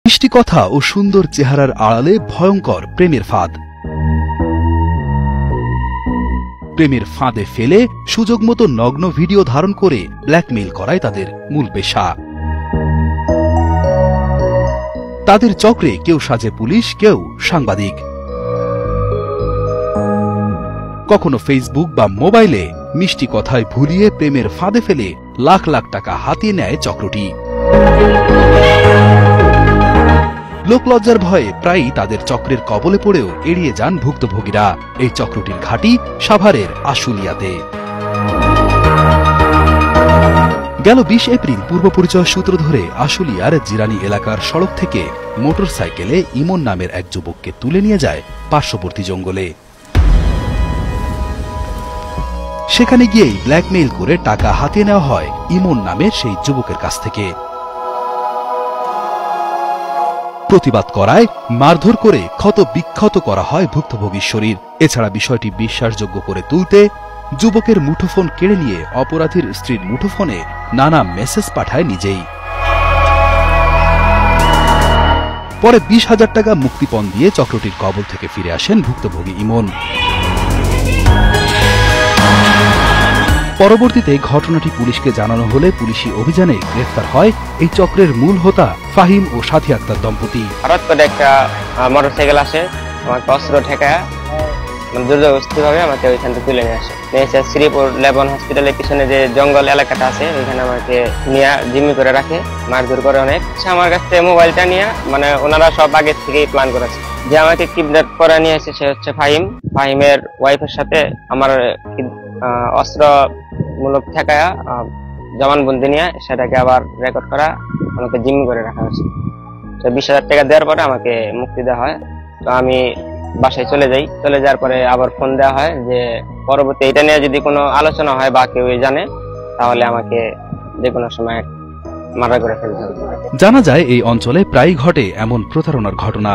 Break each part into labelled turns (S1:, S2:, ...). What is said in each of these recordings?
S1: মিষ্টি কথা ও সুন্দর চেহারার আড়ালে ভয়ঙ্কর প্রেমের ফাঁদ। প্রেমের ফাঁদে ফেলে সুযোগ মতো নগ্ন ভিডিও ধারণ করে ব্ল্যাকমেইল করাই তাদের মূল পেশা। তাদের চক্রে কেউ সাজে পুলিশ, কেউ সাংবাদিক। কখনো ফেসবুক বা মোবাইলে মিষ্টি কথায় ভুলিয়ে প্রেমের ফাঁদে ফেলে লাখ লাখ টাকা হাতিয়ে নেয় চক্রটি। লোকলজ্জার ভয়ে প্রায়ই তাদের চক্রের কবলে পড়েও এড়িয়ে যান ভুক্তভোগীরা। এই চক্রটির ঘাঁটি সাভারের আশুলিয়াতে। গেল 20 এপ্রিল পূর্ব পরিচয় সূত্র ধরে আশুলিয়ার জিরানি এলাকার সড়ক থেকে মোটরসাইকেলে ইমন নামের এক যুবককে তুলে নিয়ে যায় পার্শ্ববর্তী জঙ্গলে। সেখানে গিয়েই ব্ল্যাকমেইল করে টাকা হাতিয়ে নেওয়া হয় ইমন নামের সেই যুবকের কাছ থেকে। প্রতিবাদ করায় মারধর করে ক্ষত বিক্ষত করা হয় ভুক্তভোগীর শরীর। এছাড়া বিষয়টি বিশ্বাসযোগ্য করে তুলতে যুবকের মুঠোফোন কেড়ে নিয়ে অপরাধীর স্ত্রীর মুঠোফোনে নানা মেসেজ পাঠায় নিজেই। পরে 20,000 টাকা মুক্তিপণ দিয়ে চক্রটির কবল থেকে ফিরে আসেন ভুক্তভোগী ইমন। পরবর্তীতে ঘটনাটি পুলিশকে জানানো হলে পুলিশি অভিযানে গ্রেফতার হয় এই চক্রের মূল হোতা ফাহিম ও সাথী আক্তার দম্পতি।
S2: হঠাৎ করে একটা মোটরসাইকেল আসে, আমাকে অস্ত্র ঠেকায় দুর্যোগভাবে আমাকে ওইখান থেকে তুলে নিয়ে আসে। শ্রীপুর লেবন হসপিটালের পিছনে যে জঙ্গল এলাকাটা আছে ওইখানে আমাকে নিয়ে জিম্মি করে রাখে, মারধর করে অনেক। আমার কাছ থেকে মোবাইলটা নিয়ে ওনারা সব আগে থেকেই প্ল্যান করেছে। যে আমাকে কিডন্যাপ করে নিয়ে এসে সে হচ্ছে ফাহিম। ফাহিমের ওয়াইফের সাথে আমার অস্ত্রমূলক ঠেকায়া জবানবন্দি নিয়ে সেটাকে আবার রেকর্ড করা, আমাকে জিম্মি করে রাখা হয়েছে। 20,000 টাকা দেওয়ার পরে আমাকে মুক্তি দেওয়া হয়। তো আমি বাসায় চলে যাই। চলে যাওয়ার পরে আবার ফোন দেওয়া হয় যে পরবর্তী এটা নিয়ে যদি কোনো আলোচনা হয় বা কেউ জানে তাহলে আমাকে যে কোনো সময় মার্ডার করে ফেলতে হবে।
S1: জানা যায় এই অঞ্চলে প্রায়ই ঘটে এমন প্রতারণার ঘটনা।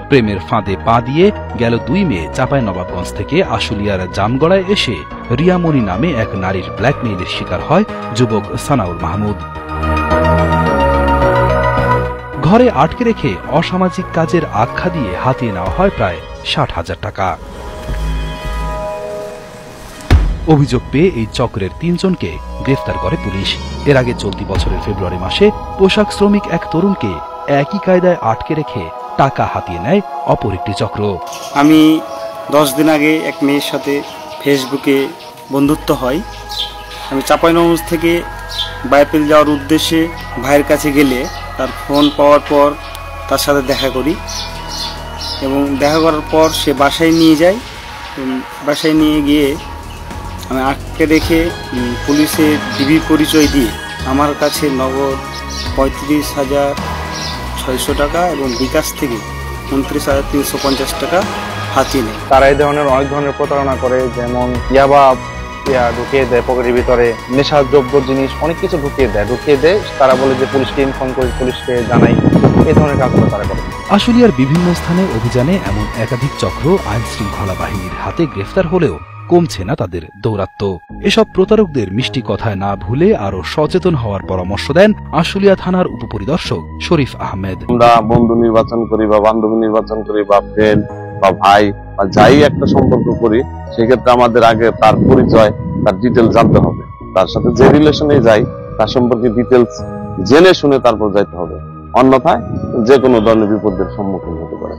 S1: প্রেমের ফাঁদে পা দিয়ে গেল 2 মে চাঁপাইনবাবগঞ্জ থেকে আশুলিয়ার জামগড়ায় এসে রিয়ামণি নামে এক নারীর ব্ল্যাকমেইলের শিকার হয় যুবক সানাউল মাহমুদ। ঘরে আটকে রেখে অসামাজিক কাজের আখ্যা দিয়ে হাতিয়ে নেওয়া হয় প্রায় 60,000 টাকা। অভিযোগ পেয়ে এই চক্রের 3 জনকে গ্রেফতার করে পুলিশ। এর আগে চলতি বছরের ফেব্রুয়ারি মাসে পোশাক শ্রমিক এক তরুণকে একই কায়দায় আটকে রেখে টাকা হাতিয়ে নেয় অপর একটি চক্র।
S3: আমি 10 দিন আগে এক মেয়ের সাথে ফেসবুকে বন্ধুত্ব হয়। আমি চাঁপাইনবাবগঞ্জ থেকে বাইপেল যাওয়ার উদ্দেশ্যে ভাইয়ের কাছে গেলে তার ফোন পাওয়ার পর তার সাথে দেখা করি এবং দেখা করার পর সে বাসায় নিয়ে যায়। বাসায় নিয়ে গিয়ে আমি আটকে রেখে পুলিশের ডিবি পরিচয় দিয়ে আমার কাছে নগদ 35,600 টাকা এবং বিকাশ থেকে 29,350 টাকা হাতিয়ে নেয়।
S4: তারা এই ধরনের অনেক ধরনের প্রতারণা করে, যেমন ইয়াবা ঢুকিয়ে দেয় পকেটের ভিতরে, নেশাদ্রব্য জিনিস অনেক কিছু ঢুকিয়ে দেয়। তারা বলে যে পুলিশকে ইনফর্ম করি, পুলিশকে জানাই। এই ধরনের কাজগুলো তারা করে।
S1: আশুলিয়ার বিভিন্ন স্থানে অভিযানে এমন একাধিক চক্র আইন শৃঙ্খলা বাহিনীর হাতে গ্রেফতার হলেও কমছে না তাদের দৌরাত্ম্য। এসব প্রতারকদের মিষ্টি কথায় না ভুলে আরো সচেতন হওয়ার পরামর্শ দেন আশুলিয়া থানার উপপরিদর্শক শরীফ আহমেদ।
S5: আমরা বন্ধু নির্বাচন করি বা বান্ধবী নির্বাচন করি বা ফ্রেন্ড বা ভাই বা যাই একটা সম্পর্ক করি, সেক্ষেত্রে আমাদের আগে তার পরিচয়, তার ডিটেলস জানতে হবে। তার সাথে যে রিলেশনে যাই তার সম্পর্কে ডিটেলস জেনে শুনে তারপর যাইতে হবে। অন্যথায় যে কোনো ধরনের বিপদের সম্মুখীন হতে পারে।